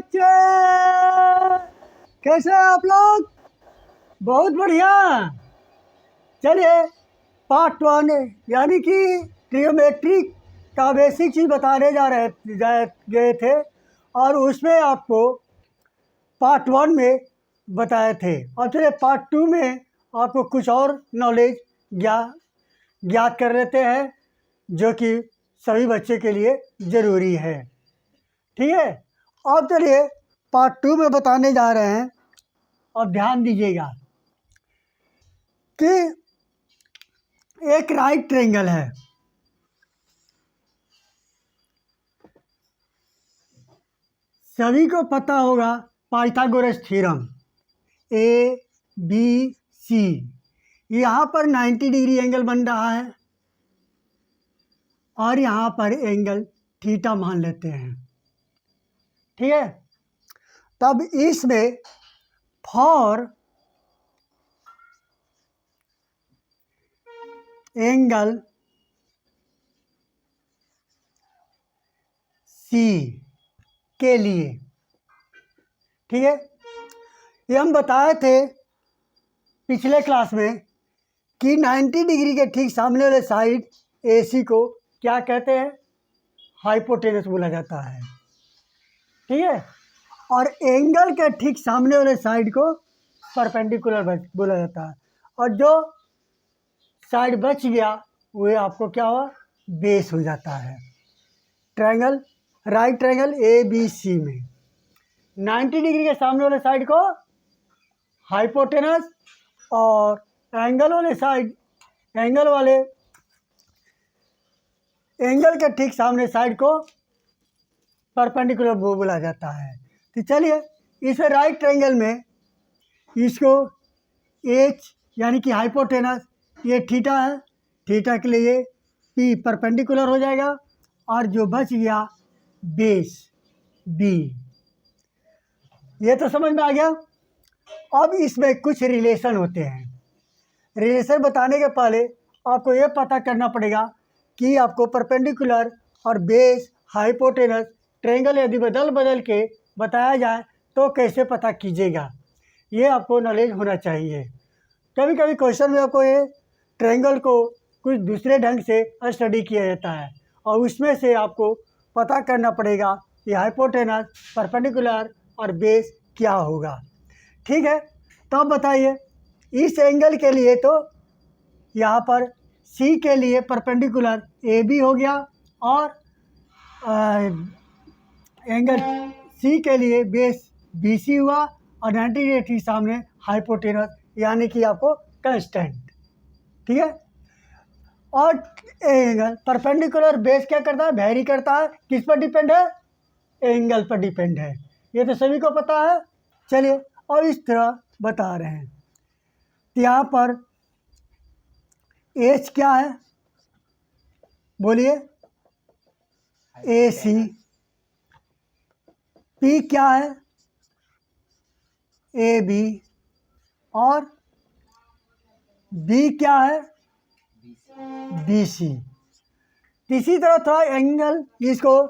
बच्चे, कैसे हैं आप लोग? बहुत बढ़िया। चलिए पार्ट 1 यानी कि ट्रिग्नोमेट्री का बेसिक चीज़ बताने गए थे और उसमें आपको पार्ट 1 में बताए थे। और चलिए पार्ट 2 में आपको कुछ और नॉलेज ज्ञात कर लेते हैं जो कि सभी बच्चे के लिए ज़रूरी है। ठीक है, अब चलिए पार्ट 2 में बताने जा रहे हैं। और ध्यान दीजिएगा कि एक राइट ट्रायंगल है। सभी को पता होगा पाइथागोरस थ्योरम ABC। यहाँ पर 90 डिग्री एंगल बन रहा है और यहाँ पर एंगल थीटा मान लेते हैं। ठीक है, तब इसमें फॉर एंगल C के लिए, ठीक है, ये हम बताए थे पिछले क्लास में कि 90 डिग्री के ठीक सामने वाले साइड AC को क्या कहते हैं? हाइपोटेनस बोला जाता है। ठीक है, और एंगल के ठीक सामने वाले साइड को परपेंडिकुलर बोला जाता है। और जो साइड बच गया वो आपको क्या हुआ? बेस हो जाता है। ट्रायंगल, राइट ट्रायंगल ABC में 90 डिग्री के सामने वाले साइड को हाइपोटेनस और एंगल के ठीक सामने साइड को परपेंडिकुलर बोला जाता है। तो चलिए इस राइट ट्रायंगल में इसको H यानी कि हाइपोटेनस, ये थीटा है, थीटा के लिए P परपेंडिकुलर हो जाएगा और जो बच गया बेस B। ये तो समझ में आ गया। अब इसमें कुछ रिलेशन होते हैं। रिलेशन बताने के पहले आपको ये पता करना पड़ेगा कि आपको परपेंडिकुलर और बेस, हाइपोटेनस, ट्रायंगल यदि बदल के बताया जाए तो कैसे पता कीजिएगा, ये आपको नॉलेज होना चाहिए। कभी कभी क्वेश्चन में आपको ये ट्रायंगल को कुछ दूसरे ढंग से स्टडी किया जाता है और उसमें से आपको पता करना पड़ेगा कि हाइपोटेनस, परपेंडिकुलर और बेस क्या होगा। ठीक है, तो अब बताइए इस एंगल के लिए तो यहाँ पर C के लिए परपेंडिकुलर AB हो गया और एंगल C के लिए बेस BC हुआ और 90 डिग्री ठीक सामने हाइपोटेनस यानी कि आपको कांस्टेंट। ठीक है, और एंगल परपेंडिकुलर बेस क्या करता है? वेरी करता है। किस पर डिपेंड है? एंगल पर डिपेंड है। ये तो सभी को पता है। चलिए और इस तरह बता रहे हैं। यहाँ पर H क्या है? बोलिए। AC। P क्या है? AB। और B क्या है? BC। इसी तरह थोड़ा एंगल इसको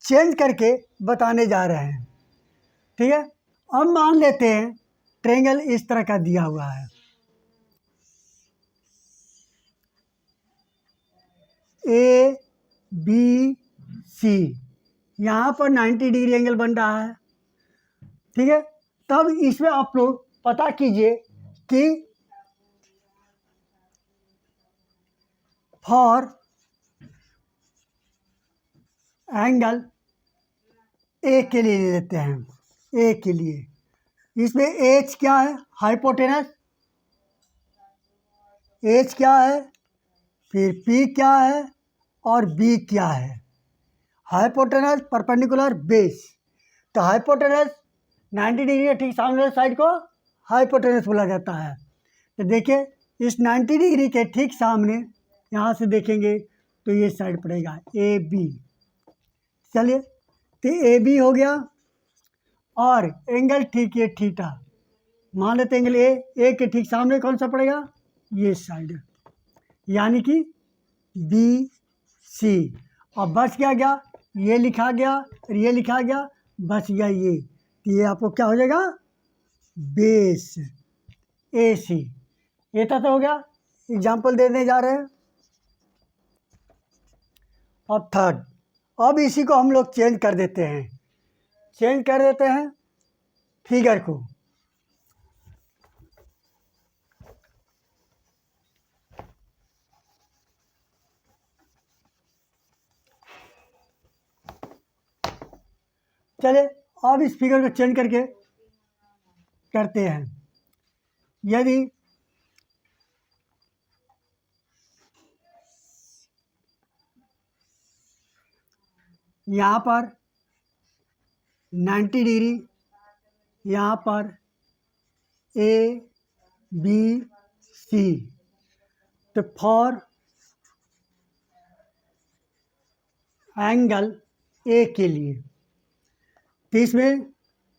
चेंज करके बताने जा रहे हैं। ठीक है, अब मान लेते हैं ट्रायंगल इस तरह का दिया हुआ है। ABC, यहाँ पर 90 डिग्री एंगल बन रहा है। ठीक है, तब इसमें आप लोग पता कीजिए कि फॉर एंगल A के लिए ले लेते हैं। A के लिए इसमें H क्या है? हाइपोटेनस। H क्या है? फिर P क्या है और B क्या है? Hypotenuse, perpendicular, base. तो हाइपोटेनस 90 डिग्री के ठीक सामने साइड को हाइपोटेनस बोला जाता है। तो देखिए इस 90 डिग्री के ठीक सामने यहाँ से देखेंगे तो ये साइड पड़ेगा AB। चलिए तो AB हो गया और एंगल ठीक है थीटा, मान लेते एंगल A के ठीक सामने कौन सा पड़ेगा? ये साइड, यानी कि BC। और बच क्या गया? ये लिखा गया और ये लिखा गया, बच गया ये, तो ये आपको क्या हो जाएगा, बेस AC। ये तो हो गया, एग्जाम्पल देने जा रहे हैं। अब थर्ड, अब इसी को हम लोग चेंज कर देते हैं, फिगर को। चलिए अब इस फिगर को चेंज करके करते हैं। यदि यहाँ पर 90 डिग्री, यहाँ पर ABC, तो फॉर एंगल A के लिए, तो इसमें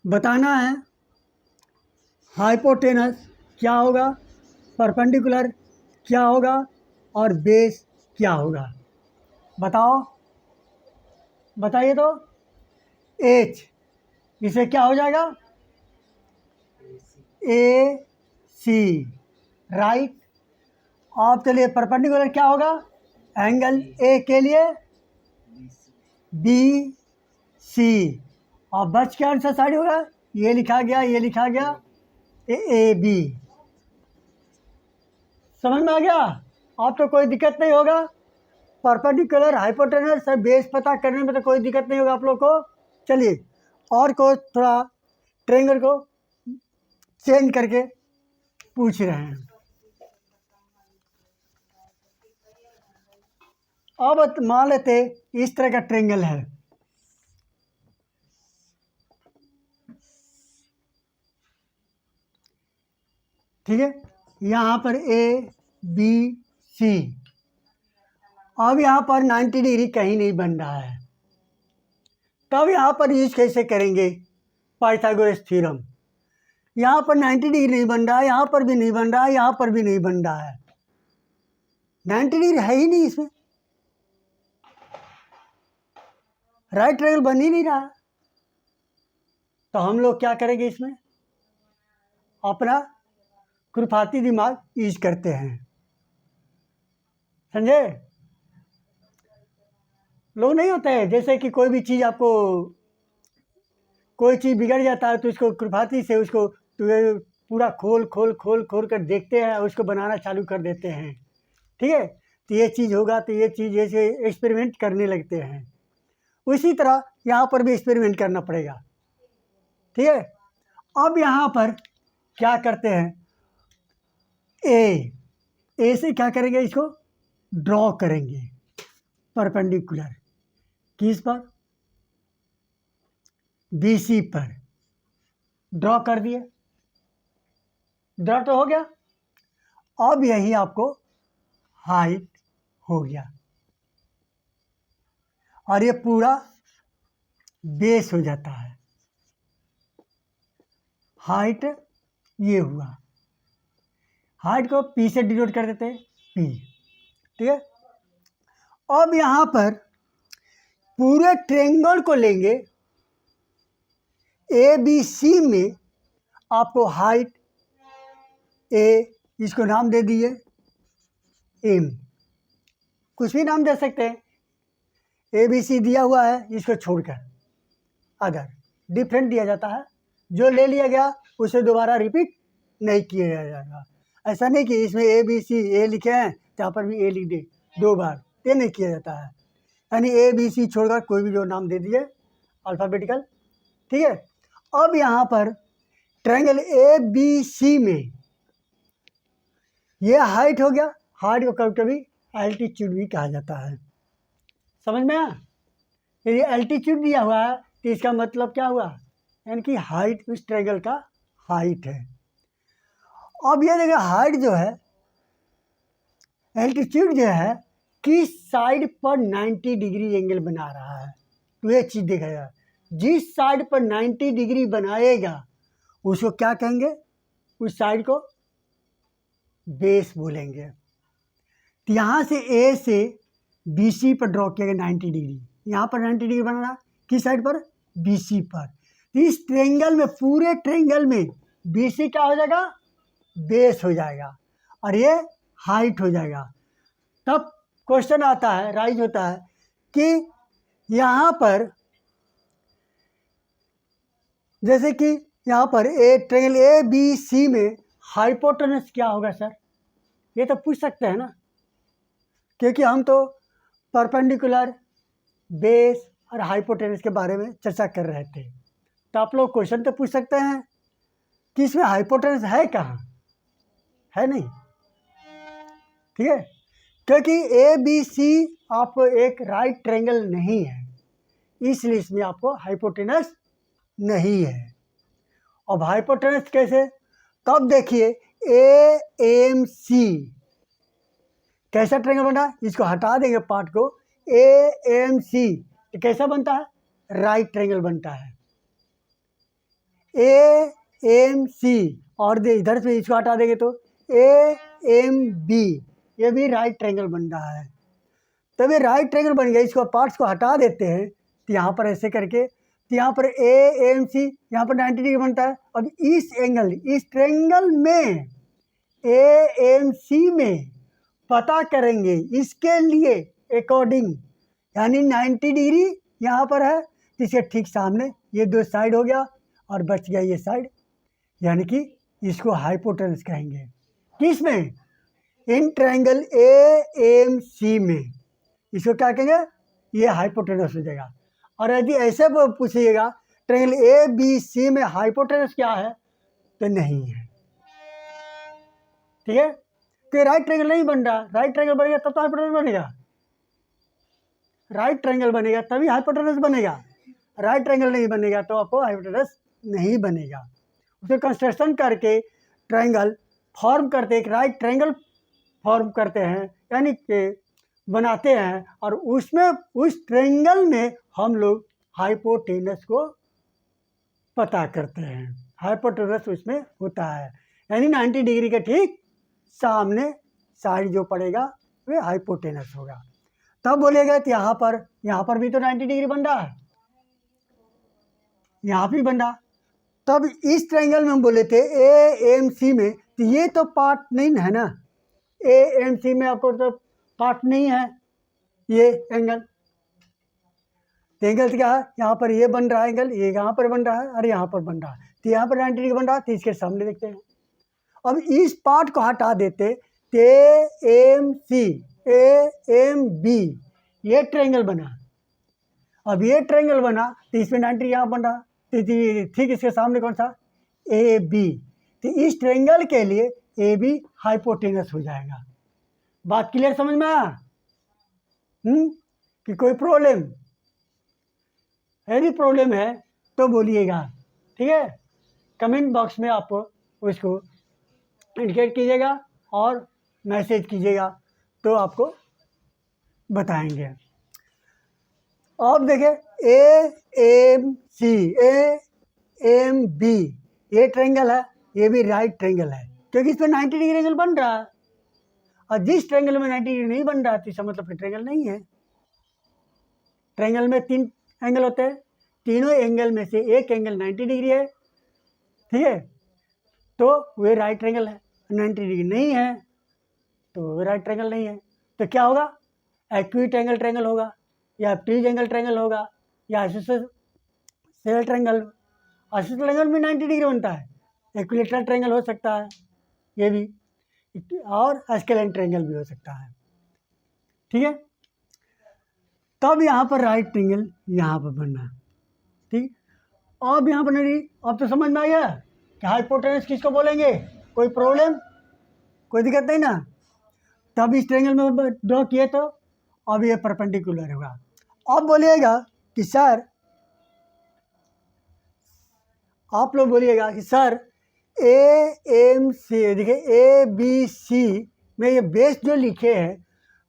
बताना है हाइपोटेनस क्या होगा, परपेंडिकुलर क्या होगा और बेस क्या होगा। बताइए तो। H, इसे क्या हो जाएगा, AC, राइट। अब चलिए परपेंडिकुलर क्या होगा, एंगल A के लिए BC, और बच के आंसर साइड होगा, ये लिखा गया AB। समझ में आ गया, अब तो कोई दिक्कत नहीं होगा। परपेंडिकुलर, हाइपोटेनस और बेस पता करने में तो कोई दिक्कत नहीं होगा आप लोग को। चलिए और को थोड़ा ट्रायंगल को चेंज करके पूछ रहे हैं। अब मान लेते इस तरह का ट्रायंगल है, ठीक है, यहाँ पर ABC। अब यहाँ पर 90 डिग्री कहीं नहीं बन रहा है, तब यहाँ पर यूज कैसे करेंगे, पाइथागोरस थ्योरम। यहाँ पर 90 डिग्री नहीं बन रहा है, यहाँ पर भी नहीं बन रहा है, यहाँ पर भी नहीं बन रहा है, 90 डिग्री है ही नहीं इसमें, राइट ट्रायंगल बन ही नहीं रहा। तो हम लोग क्या करेंगे, इसमें अपना खुरफाती दिमाग यूज करते हैं, समझे। लोग नहीं होते हैं, जैसे कि कोई भी चीज़ आपको, कोई चीज़ बिगड़ जाता है तो उसको खुरफाती से उसको पूरा खोल कर देखते हैं और उसको बनाना चालू कर देते हैं, ठीक है। तो ये चीज़ होगा, तो ये चीज़ जैसे एक्सपेरिमेंट करने लगते हैं, उसी तरह यहाँ पर भी एक्सपेरिमेंट करना पड़ेगा, ठीक है। अब यहाँ पर क्या करते हैं, ए से क्या करेंगे, इसको ड्रॉ करेंगे परपेंडिकुलर, किस पर, BC पर। ड्रॉ कर दिए, ड्रॉ तो हो गया। अब यही आपको हाइट हो गया, और ये पूरा बेस हो जाता है, हाइट ये हुआ। हाइट को P से डिनोट कर देते हैं, P, ठीक है। अब यहाँ पर पूरे ट्रायंगल को लेंगे, ABC में आपको हाइट A, इसको नाम दे दिए M, कुछ भी नाम दे सकते हैं, ABC दिया हुआ है, इसको छोड़कर अदर डिफरेंट दिया जाता है, जो ले लिया गया उसे दोबारा रिपीट नहीं किया जाएगा। ऐसा नहीं कि इसमें ABC A लिखे हैं तो यहाँ पर भी A लिख दे 2 बार, ये नहीं किया जाता है। यानी ABC छोड़कर कोई भी जो नाम दे दिए अल्फ़ाबेटिकल, ठीक है। अब यहाँ पर ट्रायंगल ABC में ये हाइट हो गया, हाइट को कभी कभी एल्टीट्यूड भी कहा जाता है, समझ में आया। यदि एल्टीट्यूड दिया हुआ है तो इसका मतलब क्या हुआ, यानी कि हाइट उस ट्रायंगल का हाइट है। अब ये देखिए हाइट जो है, एल्टीट्यूड जो है, किस साइड पर 90 डिग्री एंगल बना रहा है, तो ये चीज़ देखा जाए। जिस साइड पर 90 डिग्री बनाएगा उसको क्या कहेंगे, उस साइड को बेस बोलेंगे। तो यहाँ से A से BC पर ड्रॉ किया गया 90 डिग्री, यहाँ पर 90 डिग्री बनाना, किस साइड पर, BC पर। इस ट्रेंगल में, पूरे ट्रेंगल में BC क्या हो जाएगा, बेस हो जाएगा और ये हाइट हो जाएगा। तब क्वेश्चन आता है, राइज होता है कि यहाँ पर जैसे कि यहाँ पर ट्रेंगल ABC में हाइपोटेनस क्या होगा सर, ये तो पूछ सकते हैं ना, क्योंकि हम तो परपेंडिकुलर, बेस और हाइपोटेनस के बारे में चर्चा कर रहे थे। तो आप लोग क्वेश्चन तो पूछ सकते हैं कि इसमें हाइपोटेनस है कहाँ, है नहीं, ठीक है, क्योंकि ABC आपको एक राइट ट्रायंगल नहीं है, इसलिए इसमें आपको हाइपोटेनस नहीं है। अब हाइपोटेनस कैसे, तब देखिए AMC कैसा ट्रायंगल बना, इसको हटा देंगे पार्ट को, AMC तो कैसा बनता है, राइट ट्रायंगल बनता है। AMC और इधर से इसको हटा देंगे तो AMB, ये भी राइट ट्रायंगल बन रहा है। तब ये राइट ट्रायंगल बन गया, इसको पार्ट्स को हटा देते हैं तो यहाँ पर ऐसे करके, तो यहाँ पर AMC यहाँ पर 90 डिग्री बनता है। अब इस एंगल, इस ट्रायंगल में AMC में पता करेंगे इसके लिए अकॉर्डिंग, यानी 90 डिग्री यहाँ पर है तो इसके ठीक सामने ये दो साइड हो गया और बच गया ये साइड, यानी कि इसको हाइपोटेनस कहेंगे। किस में, इन ट्रायंगल AMC में, इसको क्या कहेंगे, ये हाइपोटेनस हो जाएगा। और यदि ऐसे पूछिएगा ट्रायंगल ABC में हाइपोटेनस क्या है, तो नहीं है, ठीक है, तो राइट ट्रायंगल नहीं बन रहा। राइट ट्रायंगल बनेगा तब तो हाइपोटेनस बनेगा, राइट ट्रायंगल बनेगा तभी हाइपोटेनस बनेगा, राइट ट्रायंगल नहीं बनेगा तो आपको हाइपोटेनस नहीं बनेगा। उसे कंस्ट्रक्शन करके ट्रायंगल फॉर्म करते, एक राइट ट्रायंगल फॉर्म करते हैं, यानी कि बनाते हैं, और उसमें उस ट्रायंगल में हम लोग हाइपोटेनस को पता करते हैं। हाइपोटेनस उसमें होता है, यानी 90 डिग्री के ठीक सामने साइड जो पड़ेगा वे हाइपोटेनस होगा। तब बोलेगा तो यहाँ पर भी तो 90 डिग्री बन रहा है, यहाँ भी बन रहा। तब इस ट्रायंगल में हम बोले थे AMC में, तो ये तो पार्ट नहीं है ना, AMC में आपको तो पार्ट नहीं है ये एंगल। तो एंगल क्या है, यहाँ पर ये बन रहा है एंगल, ये यहाँ पर बन रहा है और यहाँ पर बन रहा है, तो यहाँ पर 90 डिग्री बन रहा है, तो इसके सामने देखते हैं। अब इस पार्ट को हटा देते तो AMC AMB ये ट्रायंगल बना। अब ये ट्रायंगल बना तो इसमें 90 यहाँ बन रहा, तो ठीक इसके सामने कौन सा, AB, तो इस ट्रायंगल के लिए AB हाइपोटेनस हो जाएगा। बात क्लियर समझ में आया, कि कोई प्रॉब्लम, यदि प्रॉब्लम है तो बोलिएगा, ठीक है, कमेंट बॉक्स में आप उसको इंडिकेट कीजिएगा और मैसेज कीजिएगा तो आपको बताएंगे। अब देखें AMC AMB ये ट्रायंगल है, ये भी राइट ट्रायंगल है, क्योंकि इस पर 90 डिग्री एंगल बन रहा है, और जिस ट्रायंगल में 90 डिग्री नहीं बन रहा तो इसका मतलब कि ट्रायंगल नहीं है। ट्रायंगल में 3 एंगल होते हैं, तीनों एंगल में से एक एंगल 90 डिग्री है, ठीक है, तो वे राइट ट्रायंगल है। 90 डिग्री नहीं है तो वे राइट ट्रायंगल नहीं है। तो क्या होगा, एक्यूट एंगल ट्रायंगल होगा, या ट्रीज एंगल ट्रायंगल होगा, या आइसोसेलेस ट्रायंगल। आइसोसेलेस ट्रायंगल में 90 डिग्री बनता है, इक्विलैटरल ट्रायंगल हो सकता है ये भी, और एस्केलेंट ट्रायंगल भी हो सकता है, ठीक है। तब यहाँ पर राइट ट्रायंगल यहाँ पर बनना, ठीक। अब यहाँ पर नहीं, अब तो समझ में आ गया कि हाइपोटेनस किसको बोलेंगे, कोई प्रॉब्लम, कोई दिक्कत नहीं ना। तब इस ट्रायंगल में ड्रॉ किए तो अब ये परपेंडिकुलर होगा। अब बोलिएगा कि सर, आप लोग बोलिएगा कि सर AMC देखिए ABC में ये बेस जो लिखे हैं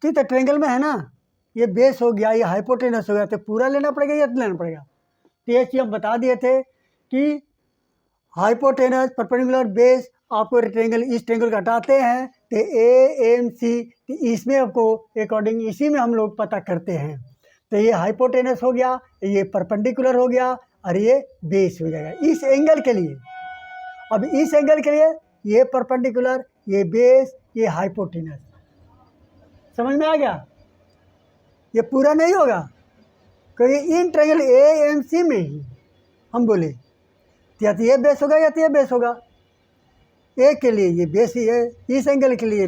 तो ये तो ट्रायंगल में है ना, ये बेस हो गया, ये हाइपोटेनस हो गया, तो पूरा लेना पड़ेगा या लेना पड़ेगा। तो ये चीज़ हम बता दिए थे कि हाइपोटेनस परपेंडिकुलर बेस आपको ट्रायंगल, इस ट्रायंगल को हटाते हैं तो AMC, तो इसमें आपको अकॉर्डिंग इसी में हम लोग पता करते हैं। तो ये हाइपोटेनस हो गया, ये परपेंडिकुलर हो गया, और ये बेस हो जाएगा इस एंगल के लिए। अब इस एंगल के लिए ये परपेंडिकुलर, ये बेस, ये हाइपोटेनस। समझ में आ गया? ये पूरा नहीं होगा क्योंकि in triangle A M C में ही हम बोले या तो ये बेस होगा या तो ये बेस होगा। ए के लिए ये बेस ही है, इस एंगल के लिए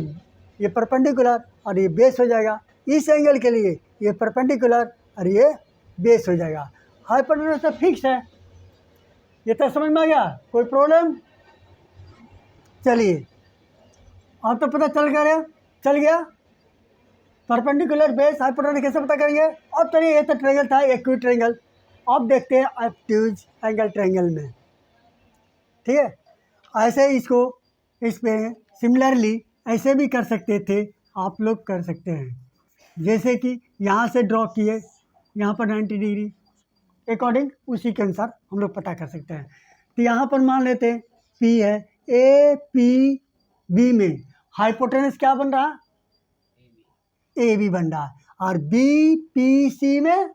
ये परपेंडिकुलर और ये बेस हो जाएगा, इस एंगल के लिए ये परपेंडिकुलर और ये बेस हो जाएगा। हाइपोटेनस तो फिक्स है। ये तो समझ में आ गया? कोई प्रॉब्लम? चलिए अब तो पता चल गया परपेंडिकुलर बेस हाइपोटेनस कैसे पता करेंगे। अब चलिए ये तो ट्रायंगल था एक्यूट ट्रायंगल, अब देखते हैं ऑब्ट्यूज एंगल ट्रायंगल में। ठीक है, ऐसे इसको इसमें सिमिलरली ऐसे भी कर सकते थे, आप लोग कर सकते हैं। जैसे कि यहाँ से ड्रॉ किए, यहाँ पर 90 डिग्री अकॉर्डिंग उसी के अनुसार हम लोग पता कर सकते हैं। तो यहाँ पर मान लेते हैं P है, ए पी बी में हाइपोटेनस क्या बन रहा? ए बी बन रहा, और बी पी सी में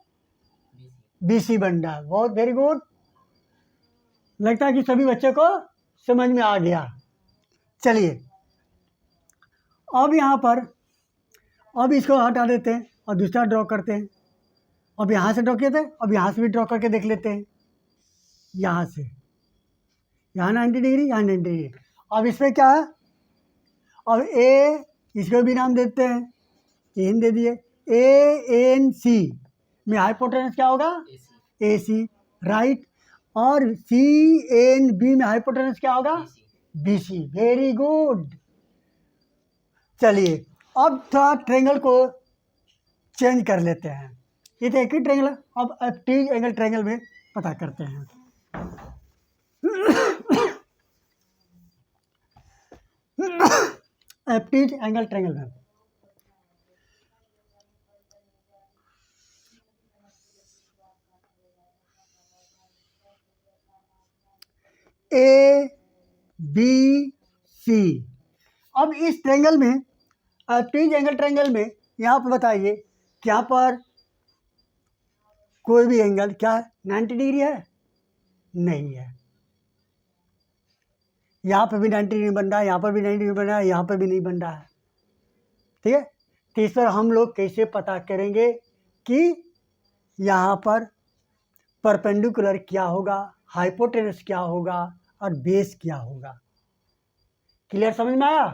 बी सी बन रहा है। बहुत वेरी गुड, लगता है कि सभी बच्चों को समझ में आ गया। चलिए अब यहाँ पर अब इसको हटा देते हैं और दूसरा ड्रॉ करते हैं। अब यहाँ से ड्रॉ किए थे, अब यहाँ से भी ड्रॉ करके देख लेते हैं। यहाँ से यहाँ 90 डिग्री, यहाँ 90 डिग्री। अब इसमें क्या है, अब ए, इसको भी नाम देते हैं, एन दे दिए। ए एन सी में हाइपोटेनस क्या होगा? A C, right. और सी एन बी में हाइपोटेनस क्या होगा? B C. Very good. चलिए अब थोड़ा ट्रायंगल को चेंज कर लेते हैं। ये तो एक ही ट्रायंगल है, अब ऑब्ट्यूज एंगल ट्रायंगल में पता करते हैं। ऑब्ट्यूज एंगल ट्रायंगल में ए बी सी। अब इस ट्रायंगल में ऑब्ट्यूज एंगल ट्रायंगल में यहाँ पर बताइए, क्या पर कोई भी एंगल क्या 90 डिग्री है? नहीं है। यहाँ पर भी 90 डिग्री बन रहा है, यहाँ पर भी 90 डिग्री बन रहा है, यहाँ पर भी नहीं बन रहा है। ठीक है, तो इस पर हम लोग कैसे पता करेंगे कि यहाँ पर परपेंडिकुलर क्या होगा, हाइपोटेनस क्या होगा और बेस क्या होगा? क्लियर, समझ में आया?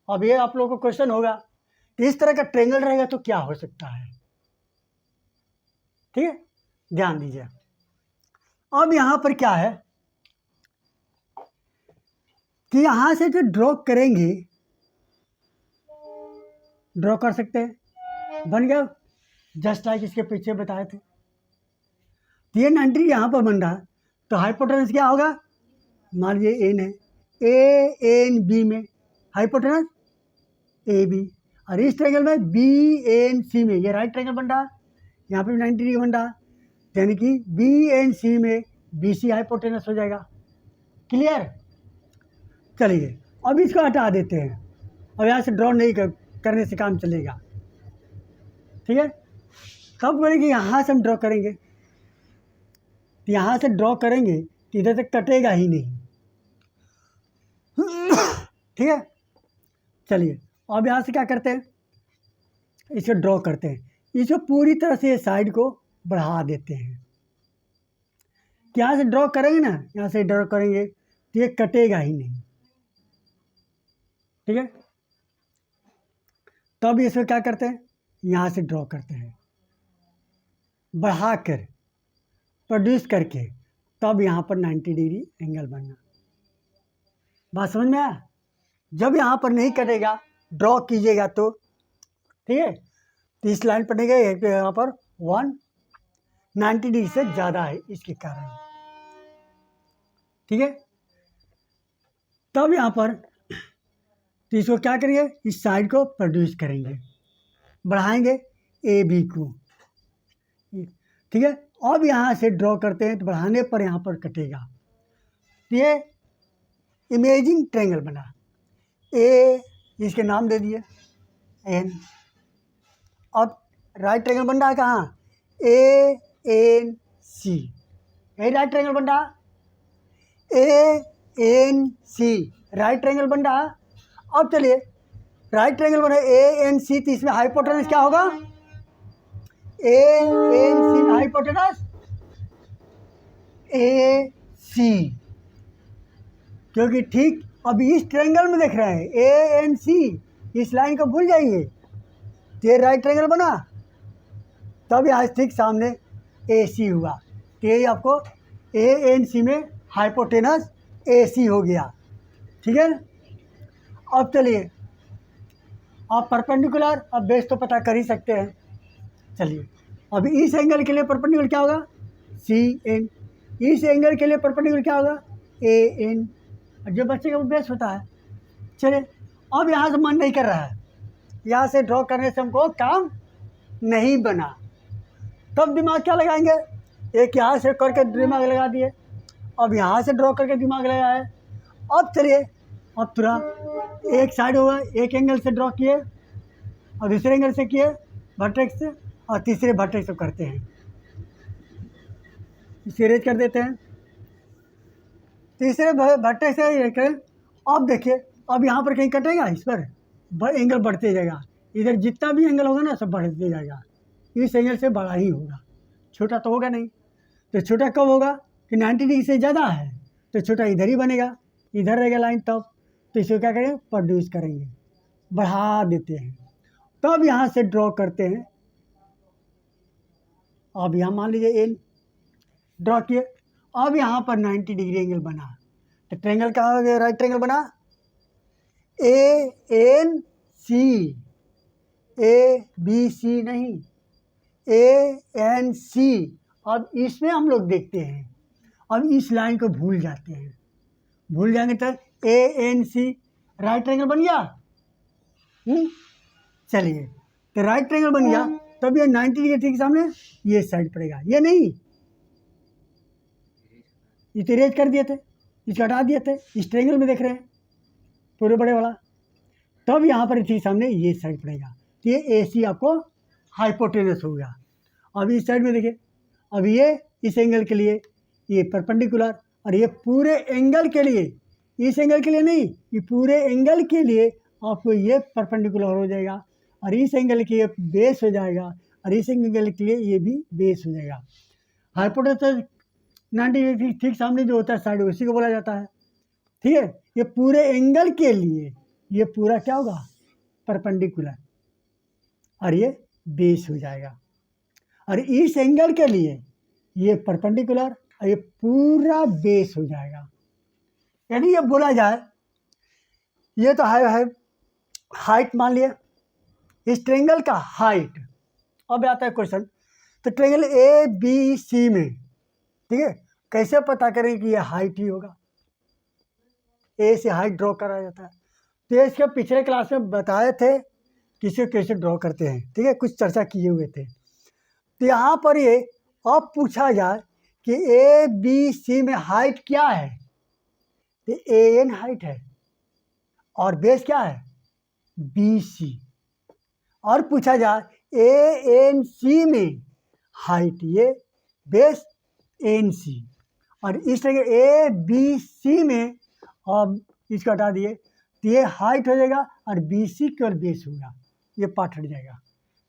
अब ये आप लोगों को क्वेश्चन होगा कि इस तरह का ट्रायंगल रहेगा तो क्या हो सकता है। ठीक है, ध्यान दीजिए। अब यहाँ पर क्या है कि यहाँ से जो ड्रॉ करेंगे, ड्रॉ कर सकते हैं, बन गया जस्ट लाइक इसके पीछे बताए थे। ये 90 यहाँ पर बन रहा है, तो हाइपोटेनस क्या होगा? मान लीजिए एन है, ए एन बी में हाइपोटेनस ए बी, और इस ट्रायंगल में बी एन सी में ये राइट ट्रायंगल बन रहा है, यहाँ पे भी 90 डिग्री बन रहा है, यानी कि बी एन सी में बी सी हाइपोटेनस हो जाएगा। क्लियर? चलिए अब इसको हटा देते हैं, अब यहाँ से ड्रॉ नहीं करने से काम चलेगा। ठीक है, कब बोलेंगे यहाँ से हम ड्रॉ करेंगे, तो यहाँ से ड्रॉ करेंगे तो इधर तक कटेगा ही नहीं। ठीक है, चलिए अब यहाँ से क्या करते हैं, इसे ड्रॉ करते हैं, इसको पूरी तरह से साइड को बढ़ा देते हैं। यहाँ से ड्रॉ करेंगे ना, यहाँ से ड्रॉ करेंगे तो ये कटेगा ही नहीं। ठीक है, तब इसमें क्या करते हैं, यहाँ से ड्रॉ करते हैं बढ़ा कर, प्रोड्यूस करके, तब यहाँ पर 90 डिग्री एंगल बनना। बात समझ में आया? जब यहाँ पर नहीं कटेगा, ड्रॉ कीजिएगा तो, ठीक है, तो इस लाइन पर नहीं गए, यहाँ पर 190 डिग्री से ज़्यादा है इसके कारण। ठीक है, तब यहाँ पर तो इसको क्या करेंगे, इस साइड को प्रोड्यूस करेंगे, बढ़ाएंगे ए बी को। ठीक है, अब यहाँ से ड्रॉ करते हैं तो बढ़ाने पर यहाँ पर कटेगा। ये इमेजिंग ट्रायंगल बना, ए इसके नाम दे दिए एन। अब राइट ट्रायंगल बन रहा है कहाँ, ए एन सी। यही राइट ट्रायंगल बन रहा, ANC राइट ट्रायंगल बन रहा। अब चलिए राइट ट्रायंगल बना ANC, तो इसमें हाइपोटेनस क्या होगा, ANC में हाइपोटेनस AC, क्योंकि ठीक अब इस ट्रायंगल में देख रहे हैं ANC, इस लाइन को भूल जाइए, तो ये राइट ट्रायंगल बना, तब यहाँ ठीक सामने AC हुआ, तो ये आपको ANC में हाइपोटेनस AC हो गया। ठीक है, अब चलिए आप परपेंडिकुलर, अब बेस तो पता कर ही सकते हैं। चलिए अब इस एंगल के लिए परपेंडिकुलर क्या होगा, CN, इस एंगल के लिए परपेंडिकुलर क्या होगा, AN, जो बच्चे का वो बेस होता है। चलिए अब यहाँ से मन नहीं कर रहा है, यहाँ से ड्रॉ करने से हमको काम नहीं बना, तब दिमाग क्या लगाएंगे, एक यहाँ से करके दिमाग लगा दिए, अब यहाँ से ड्रॉ करके दिमाग लगाया है। अब चलिए अब थोड़ा एक साइड होगा, एक एंगल से ड्रॉ किए और दूसरे एंगल से किए वर्टेक्स से, और तीसरे वर्टेक्स से करते हैं, इसे रेज कर देते हैं, तीसरे वर्टेक्स से ये करें। अब देखिए अब यहाँ पर कहीं कटेगा, इस पर एंगल बढ़ते जाएगा, इधर जितना भी एंगल होगा ना सब बढ़ते जाएगा, इस एंगल से बड़ा ही होगा, छोटा तो होगा नहीं। तो छोटा कब होगा कि 90 डिग्री से ज़्यादा है, तो छोटा इधर ही बनेगा, इधर रहेगा लाइन, तब तो इसे क्या करेंगे, प्रोड्यूस करेंगे, बढ़ा देते हैं, तब यहाँ से ड्रॉ करते हैं। अब यहाँ मान लीजिए एन ड्रॉ किए, अब यहाँ पर 90 डिग्री एंगल बना, तो ट्रायंगल कहाँ हो गया, राइट ट्रायंगल बना, ANC, ABC नहीं, ANC। अब इसमें हम लोग देखते हैं, अब इस लाइन को भूल जाते हैं, भूल जाएंगे तो ANC राइट ट्रायंगल बन गया। चलिए तो राइट ट्रायंगल बन गया, तब ये 90 डिग्री ठीक सामने ये साइड पड़ेगा, ये नहीं, इसे रेज कर दिए थे, इसको हटा दिए थे, इस ट्रायंगल में देख रहे हैं पूरे बड़े वाला, तब यहाँ पर ठीक सामने ये साइड पड़ेगा, तो ये AC आपको हाइपोटेनस हो गया। अब इस साइड में देखिए, अब ये इस एंगल के लिए ये परपेंडिकुलर, और ये पूरे एंगल के लिए, इस एंगल के लिए नहीं, ये पूरे एंगल के लिए आपको ये परपेंडिकुलर हो जाएगा, और इस एंगल के ये बेस हो जाएगा, और इस एंगल के लिए ये भी बेस हो जाएगा। हाइपोटेनस 90 डिग्री ठीक सामने जो होता है साइड, उसी को बोला जाता है। ठीक है, ये पूरे एंगल के लिए ये पूरा क्या होगा, परपेंडिकुलर, और ये बेस हो जाएगा, और इस एंगल के लिए ये परपेंडिकुलर और ये पूरा बेस हो जाएगा। यानी ये बोला जाए, ये तो है हाइट मान लिया, इस ट्रायंगल का हाइट। अब आता है क्वेश्चन, तो ट्रायंगल ABC में, ठीक है, कैसे पता करें कि ये हाइट ही होगा, ए से हाइट ड्रॉ करा जाता है, तो इसके पिछले क्लास में बताए थे किसे कैसे ड्रॉ करते हैं, ठीक है, कुछ चर्चा किए हुए थे। तो यहाँ पर ये अब पूछा जाए कि ABC में हाइट क्या है, तो AN हाइट है और बेस क्या है, BC, और पूछा जाए ANC में हाइट, ये बेस NC, और इस तरह ABC में अब इसको हटा दिए, तो ये हाइट हो जाएगा और BC केवल बेस होगा, ये पार्ट हट जाएगा,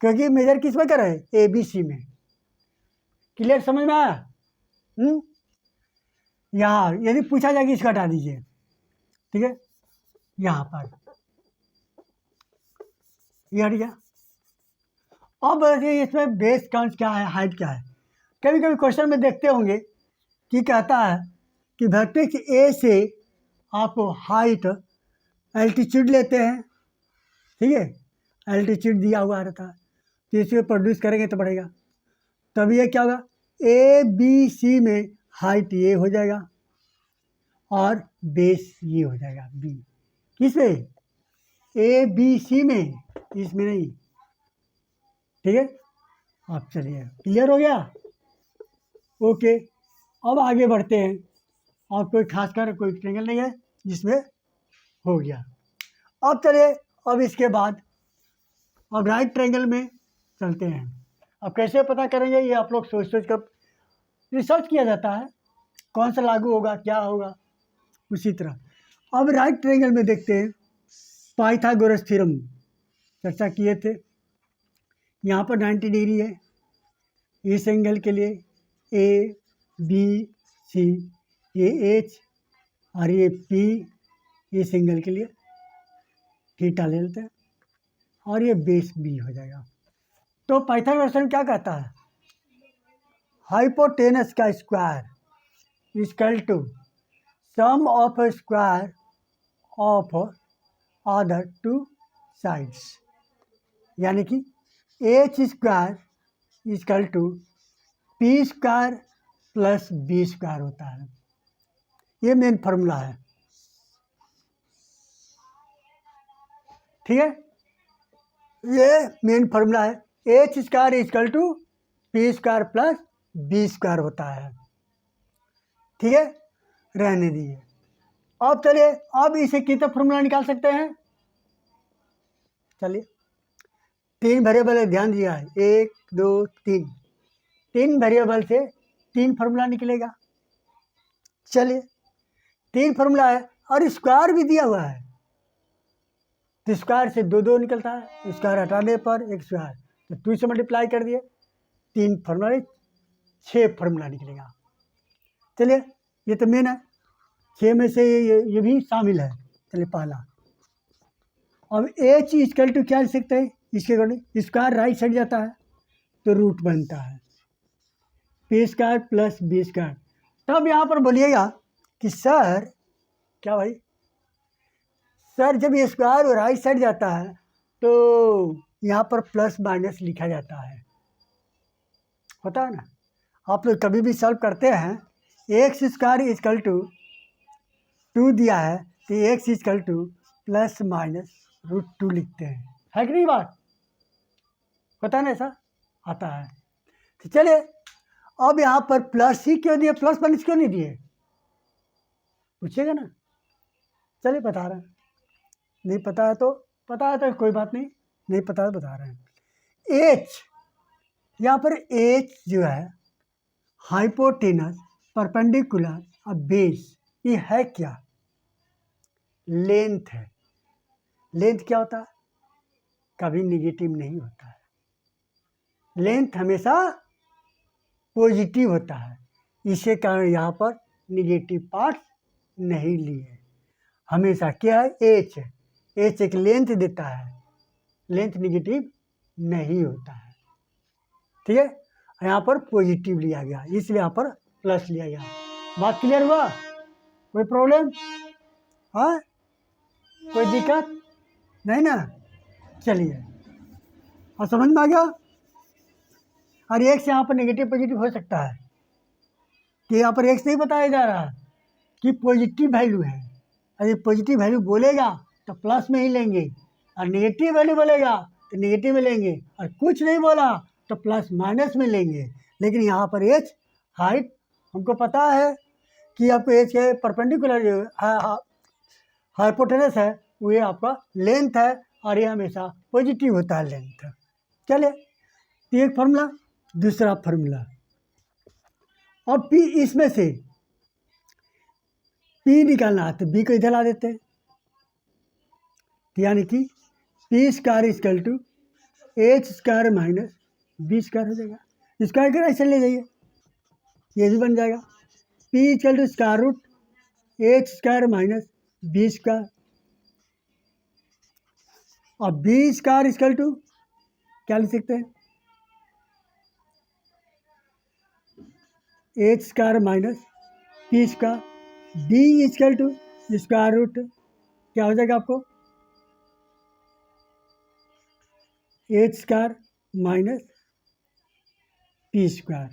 क्योंकि मेजर किस में कर रहे हैं, ABC में। क्लियर, समझ में आया? यहाँ यदि पूछा जाए कि इसको हटा दीजिए, ठीक है, यहाँ पर ये हट गया। अब देखिए इसमें बेस काउंट क्या है, हाइट क्या है। कभी कभी क्वेश्चन में देखते होंगे कि कहता है कि वर्टेक्स A से आपको हाइट एल्टीट्यूड लेते हैं, ठीक है, एल्टीट्यूड दिया हुआ रहता है, तो इसे प्रोड्यूस करेंगे तो बढ़ेगा, तब ये क्या होगा, ABC में हाइट ये हो जाएगा और बेस ये हो जाएगा B, किस में, ABC में, इसमें नहीं। ठीक है, अब चलिए क्लियर हो गया, ओके। अब आगे बढ़ते हैं, और कोई खासकर कोई ट्रायंगल नहीं है जिसमें हो गया। अब चलिए, अब इसके बाद अब राइट ट्रायंगल में चलते हैं। अब कैसे पता करेंगे, ये आप लोग सोच कर रिसर्च किया जाता है, कौन सा लागू होगा, क्या होगा। उसी तरह अब राइट ट्रायंगल में देखते हैं, पाइथागोरस थ्योरम चर्चा किए थे। यहाँ पर 90 डिग्री है इस एंगल के लिए, ए बी सी, ये एच और ये पी, इस एंगल के लिए थीटा ले लेते हैं और ये बेस बी हो जाएगा। तो पाइथागोरस थ्योरम क्या कहता है, हाइपोटेनस का square equal to sum of square of other two sides, यानी कि H square equal to P square plus B square होता है। ये मेन फार्मूला है, ठीक है, ये मेन फार्मूला है। H square equal to P square plus B square होता है, ठीक है, रहने दीजिए। अब चलिए, अब इसे कितना फार्मूला निकाल सकते हैं, चलिए 3 वेरिएबल है, ध्यान दिया है, 1 2 3, 3 वेरिएबल से 3 फार्मूला निकलेगा। चलिए 3 फार्मूला है और स्क्वायर भी दिया हुआ है, तो स्क्वायर से 2 2 निकलता है, स्क्वायर हटाने पर एक स्क्वायर, तो 2 से मल्टीप्लाई कर दिए, 3 फार्मूला 6 फार्मूला निकलेगा। चलिए ये तो मेन है, 6 में से ये भी शामिल है। चलिए पहला, अब एच इक्वल टू क्या लिख सकते हैं, इसके अकॉर्डिंग स्क्वायर राइट साइड जाता है तो रूट बनता है P square plus B square. तब यहाँ पर बोलिएगा कि सर, क्या भाई सर, जब ये स्क्वायर राइट साइड जाता है तो यहाँ पर प्लस माइनस लिखा जाता है, होता है ना। आप लोग कभी भी सॉल्व करते हैं, एक्स स्क्वायर इक्वल टू 2 दिया है तो X equal to plus minus root 2 लिखते हैं, है कि नहीं बात, पता ना, ऐसा आता है। तो चलिए अब यहाँ पर प्लस ही क्यों दिए, प्लस माइनस क्यों नहीं दिए, पूछिएगा ना। चलिए बता रहे हैं, नहीं पता है तो पता है तो कोई बात नहीं, नहीं पता है बता रहे हैं। एच, यहाँ पर एच जो है हाइपोटेनस परपेंडिकुलर और बेस, ये है क्या, लेंथ है। लेंथ क्या होता है, कभी निगेटिव नहीं होता है, लेंथ हमेशा पॉजिटिव होता है, इसी कारण यहाँ पर निगेटिव पार्ट नहीं लिए, हमेशा क्या है, एच है, एच एक लेंथ देता है, लेंथ निगेटिव नहीं होता है, ठीक है। यहाँ पर पॉजिटिव लिया गया, इसलिए यहाँ पर प्लस लिया गया। बात क्लियर हुआ, कोई प्रॉब्लम, हाँ, कोई दिक्कत नहीं ना। चलिए, और समझ में आ गया। और एक से यहाँ पर नेगेटिव पॉजिटिव हो सकता है, कि यहाँ पर एक नहीं बताया जा रहा कि पॉजिटिव वैल्यू है, अगर पॉजिटिव वैल्यू बोलेगा तो प्लस में ही लेंगे, और नेगेटिव वैल्यू बोलेगा तो नेगेटिव में लेंगे, और कुछ नहीं बोला तो प्लस माइनस में लेंगे। लेकिन यहाँ पर एच हाइट हमको पता है कि आपको एच के परपेंडिकुलर जो हाइपोटेनस है वो ये आपका लेंथ है, और ये हमेशा पॉजिटिव होता है लेंथ। चलिए, तो एक फार्मूला, दूसरा फार्मूला, अब पी, इसमें से पी निकालना है तो बी को इधर ला देते हैं, यानी कि P square equal to H square minus B square हो जाएगा। स्क्वायर के ऐसे ले जाइए, ये भी बन जाएगा, P equal to square root H square minus B square, और बी स्क्वायर इक्वल टू क्या लिख सकते हैं, H square minus P square, D equal to square root क्या हो जाएगा आपको, H square minus P square,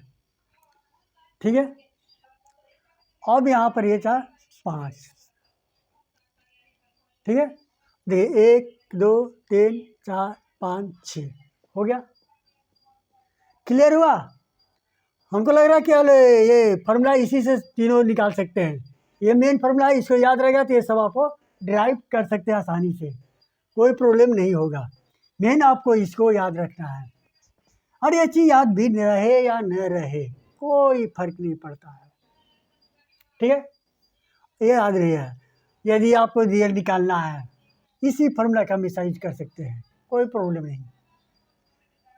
ठीक है। अब यहाँ पर ये था 5, ठीक है, देखिए 1 2 3 4 5 6 हो गया, क्लियर हुआ। हमको लग रहा है कि ये फार्मूला इसी से तीनों निकाल सकते हैं, ये मेन फार्मूला है, इसको याद रहेगा तो ये सब आपको ड्राइव कर सकते हैं आसानी से, कोई प्रॉब्लम नहीं होगा। मेन आपको इसको याद रखना है, और ये चीज़ याद भी रहे या न रहे, कोई फर्क नहीं पड़ता है। ठीक है, ये याद रहिए। यदि आपको रियल निकालना है, इसी फॉर्मूला का हमेशा यूज कर सकते हैं, कोई प्रॉब्लम नहीं।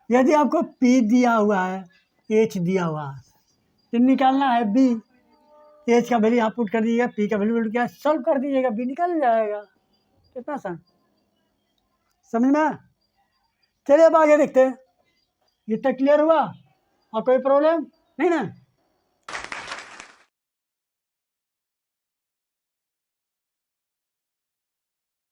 यदि आपको P दिया हुआ है, H दिया हुआ है, तो निकालना है B। H का वैल्यू यहाँ पुट कर दीजिएगा, P का वैल्यू क्या सॉल्व कर दीजिएगा, B निकल जाएगा। कितना आसान, समझ में आया? चलिए अब आगे देखते हैं। ये तक क्लियर हुआ और कोई प्रॉब्लम नहीं ना?